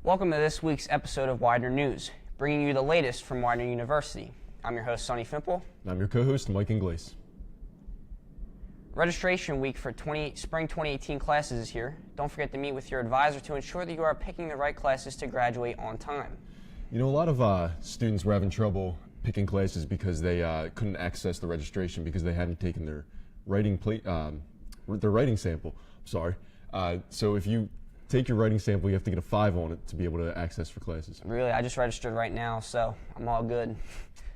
Welcome to this week's episode of Widener News, bringing you the latest from Widener University. I'm your host, Sonny Fimple. And I'm your co-host, Mike Inglace. Registration week for spring 2018 classes is here. Don't forget to meet with your advisor to ensure that you are picking the right classes to graduate on time. You know, a lot of students were having trouble picking classes because they couldn't access the registration because they hadn't taken their writing sample. Sorry. So if you take your writing sample, you have to get a 5 on it to be able to access for classes. Really, I just registered right now, so I'm all good.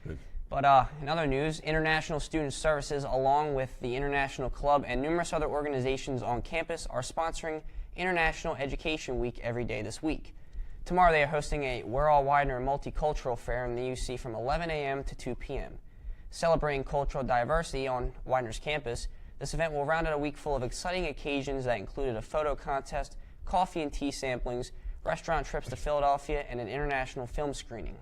Good. But in other news, International Student Services, along with the International Club and numerous other organizations on campus, are sponsoring International Education Week every day this week. Tomorrow they are hosting a We're All Widener multicultural fair in the UC from 11 a.m. to 2 p.m. Celebrating cultural diversity on Widener's campus, this event will round out a week full of exciting occasions that included a photo contest, coffee and tea samplings, restaurant trips to Philadelphia, and an international film screening.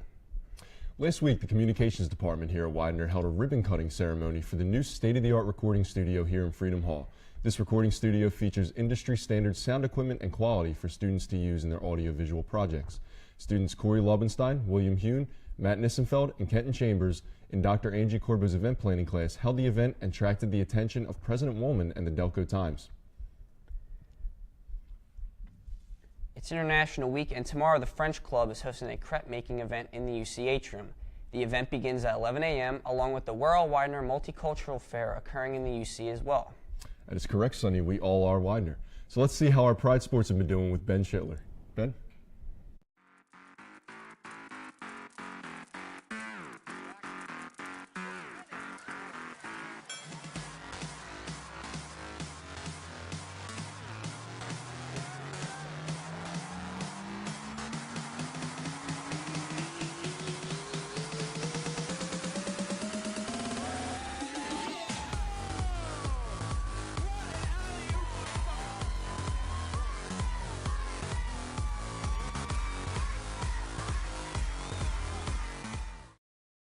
Last week, the Communications Department here at Widener held a ribbon-cutting ceremony for the new state-of-the-art recording studio here in Freedom Hall. This recording studio features industry-standard sound equipment and quality for students to use in their audiovisual projects. Students Corey Lobenstein, William Hune, Matt Nissenfeld, and Kenton Chambers in Dr. Angie Corbo's event planning class held the event and attracted the attention of President Woolman and the Delco Times. It's International Week, and tomorrow the French Club is hosting a crepe-making event in the UC atrium. The event begins at 11 a.m., along with the We're All Widener Multicultural Fair occurring in the UC as well. That is correct, Sonny. We all are Widener. So let's see how our Pride Sports have been doing with Ben Schittler. Ben?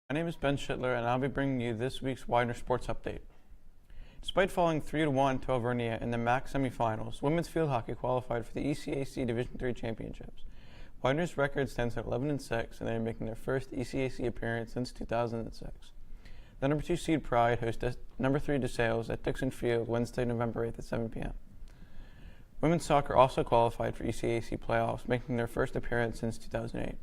My name is Ben Schittler, and I'll be bringing you this week's Widener Sports Update. Despite falling 3-1 to Alvernia in the MAC semifinals, women's field hockey qualified for the ECAC Division III Championships. Widener's record stands at 11-6, and they are making their first ECAC appearance since 2006. The number 2 seed Pride hosts number 3 DeSales at Dixon Field Wednesday, November 8th at 7 p.m. Women's soccer also qualified for ECAC playoffs, making their first appearance since 2008.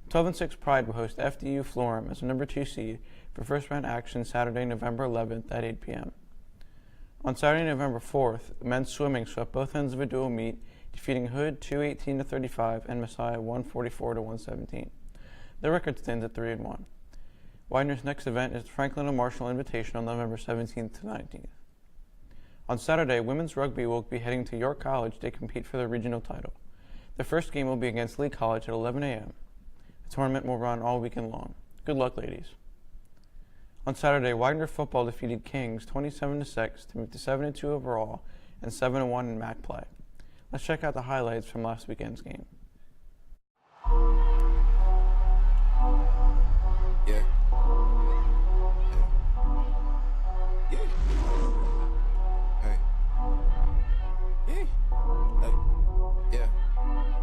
12-6 Pride will host FDU Florham as the number 2 seed for first-round action Saturday, November 11th at 8 p.m. On Saturday, November 4th, men's swimming swept both ends of a dual meet, defeating Hood 218-35 and Messiah 144-117. Their record stands at 3-1. Widener's next event is the Franklin and Marshall Invitational on November 17th to 19th. On Saturday, women's rugby will be heading to York College to compete for their regional title. Their first game will be against Lee College at 11 a.m. The tournament will run all weekend long. Good luck, ladies. On Saturday, Widener football defeated Kings 27-6 to move to 7-2 overall and 7-1 in MAC play. Let's check out the highlights from last weekend's game. Yeah. Hey. Hey. Hey. Yeah.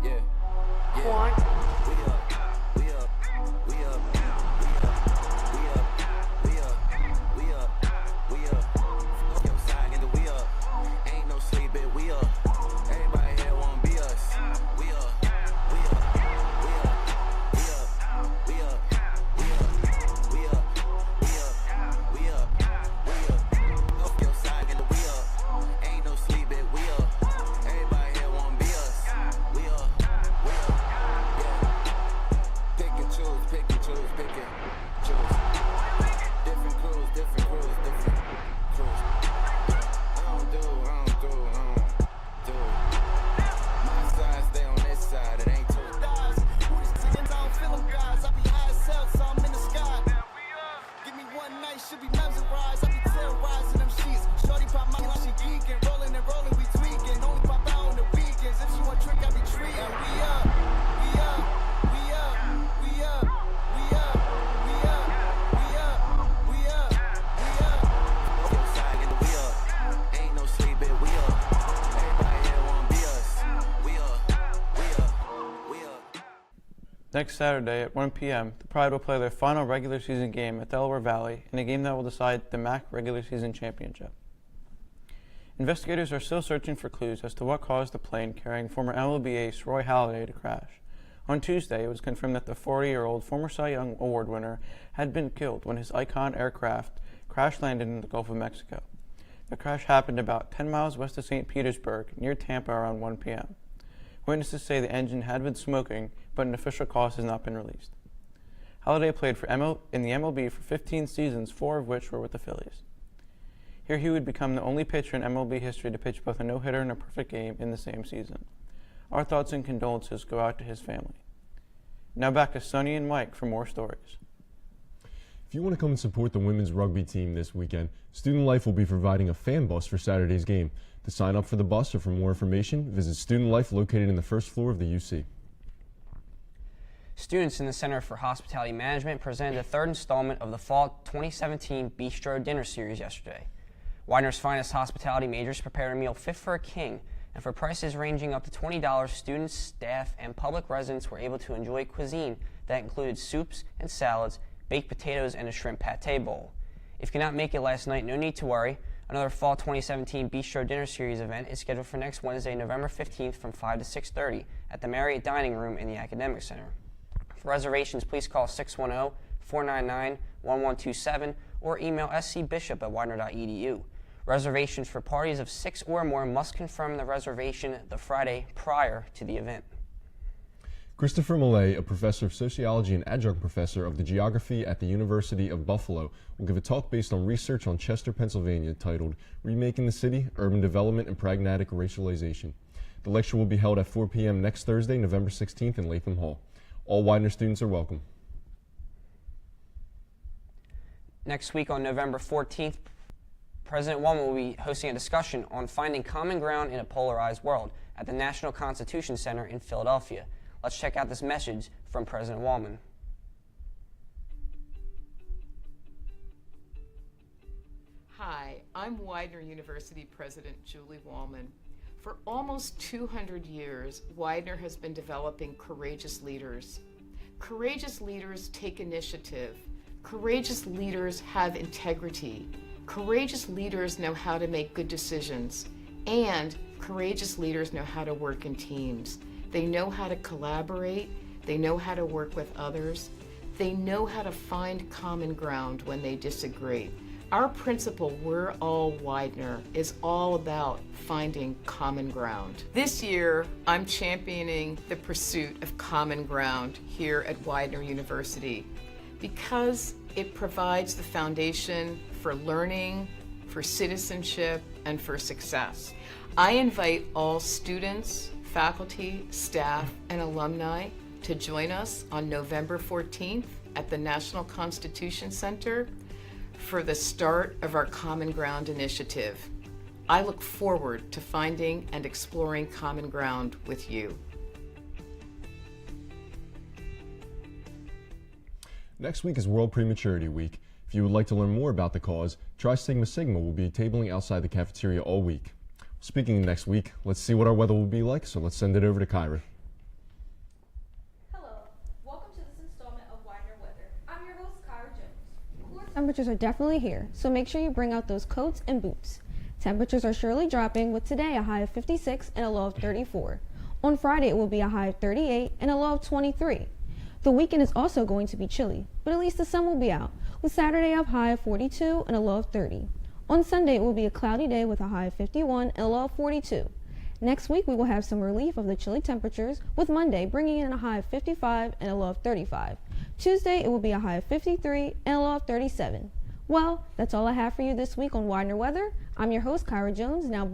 Yeah. What? Ain't no sleeping, we up. Everybody here wanna be us. We up. Next Saturday at 1 p.m., the Pride will play their final regular season game at Delaware Valley in a game that will decide the MAC regular season championship. Investigators are still searching for clues as to what caused the plane carrying former MLB ace Roy Halladay to crash. On Tuesday, it was confirmed that the 40-year-old former Cy Young Award winner had been killed when his Icon aircraft crash-landed in the Gulf of Mexico. The crash happened about 10 miles west of St. Petersburg, near Tampa, around 1 p.m. Witnesses say the engine had been smoking, but an official cause has not been released. Halladay played in the MLB for 15 seasons, 4 of which were with the Phillies. Here he would become the only pitcher in MLB history to pitch both a no-hitter and a perfect game in the same season. Our thoughts and condolences go out to his family. Now back to Sonny and Mike for more stories. If you want to come and support the women's rugby team this weekend, Student Life will be providing a fan bus for Saturday's game. To sign up for the bus or for more information, visit Student Life located in the first floor of the UC. Students in the Center for Hospitality Management presented the third installment of the Fall 2017 Bistro Dinner Series yesterday. Widener's finest hospitality majors prepared a meal fit for a king, and for prices ranging up to $20, students, staff, and public residents were able to enjoy cuisine that included soups and salads, baked potatoes, and a shrimp pate bowl. If you could not make it last night, no need to worry. Another Fall 2017 Bistro Dinner Series event is scheduled for next Wednesday, November 15th from 5 to 6:30 at the Marriott Dining Room in the Academic Center. For reservations, please call 610-499-1127 or email scbishop@widener.edu. Reservations for parties of 6 or more must confirm the reservation the Friday prior to the event. Christopher Millay, a professor of sociology and adjunct professor of the geography at the University of Buffalo, will give a talk based on research on Chester, Pennsylvania, titled Remaking the City, Urban Development and Pragmatic Racialization. The lecture will be held at 4 p.m. next Thursday, November 16th in Latham Hall. All Widener students are welcome. Next week on November 14th, President Walman will be hosting a discussion on finding common ground in a polarized world at the National Constitution Center in Philadelphia. Let's check out this message from President Walman. Hi, I'm Widener University President Julie Walman. For almost 200 years, Widener has been developing courageous leaders. Courageous leaders take initiative. Courageous leaders have integrity. Courageous leaders know how to make good decisions. And courageous leaders know how to work in teams. They know how to collaborate. They know how to work with others. They know how to find common ground when they disagree. Our principle, We're All Widener, is all about finding common ground. This year, I'm championing the pursuit of common ground here at Widener University because it provides the foundation for learning, for citizenship, and for success. I invite all students, faculty, staff, and alumni to join us on November 14th at the National Constitution Center for the start of our Common Ground initiative. I look forward to finding and exploring common ground with you. Next week is World Prematurity Week. If you would like to learn more about the cause, Tri Sigma Sigma will be tabling outside the cafeteria all week. Speaking of next week, let's see what our weather will be like, so let's send it over to Kyra. Hello, welcome to this installment of Widener Weather. I'm your host, Kyra Jones. Cooler temperatures are definitely here, so make sure you bring out those coats and boots. Temperatures are surely dropping, with today a high of 56 and a low of 34. On Friday, it will be a high of 38 and a low of 23. The weekend is also going to be chilly, but at least the sun will be out, with Saturday a high of 42 and a low of 30. On Sunday, it will be a cloudy day with a high of 51 and a low of 42. Next week, we will have some relief of the chilly temperatures, with Monday bringing in a high of 55 and a low of 35. Tuesday, it will be a high of 53 and a low of 37. Well, that's all I have for you this week on Widener Weather. I'm your host, Kyra Jones. Now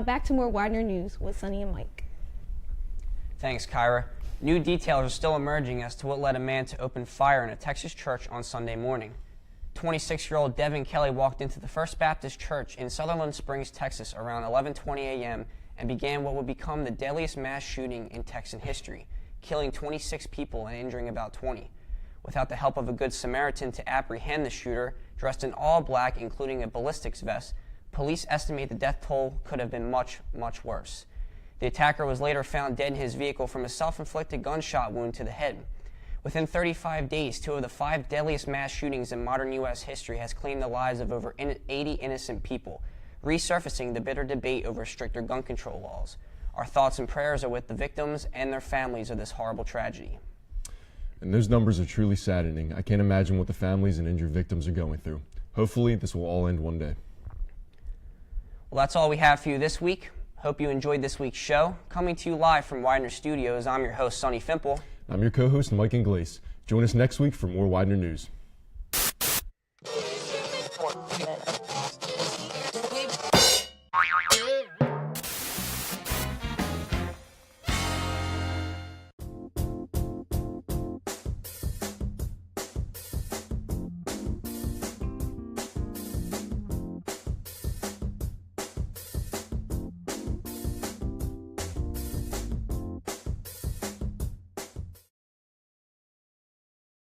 back to more Widener news with Sonny and Mike. Thanks, Kyra. New details are still emerging as to what led a man to open fire in a Texas church on Sunday morning. 26-year-old Devin Kelly walked into the First Baptist Church in Sutherland Springs, Texas around 11:20 a.m. and began what would become the deadliest mass shooting in Texan history, killing 26 people and injuring about 20. Without the help of a good Samaritan to apprehend the shooter, dressed in all black including a ballistics vest, police estimate the death toll could have been much, much worse. The attacker was later found dead in his vehicle from a self-inflicted gunshot wound to the head. Within 35 days, 2 of the 5 deadliest mass shootings in modern U.S. history has claimed the lives of over 80 innocent people, resurfacing the bitter debate over stricter gun control laws. Our thoughts and prayers are with the victims and their families of this horrible tragedy. And those numbers are truly saddening. I can't imagine what the families and injured victims are going through. Hopefully, this will all end one day. Well, that's all we have for you this week. Hope you enjoyed this week's show. Coming to you live from Widener Studios, I'm your host, Sonny Fimple. I'm your co-host, Mike Inglace. Join us next week for more Widener News.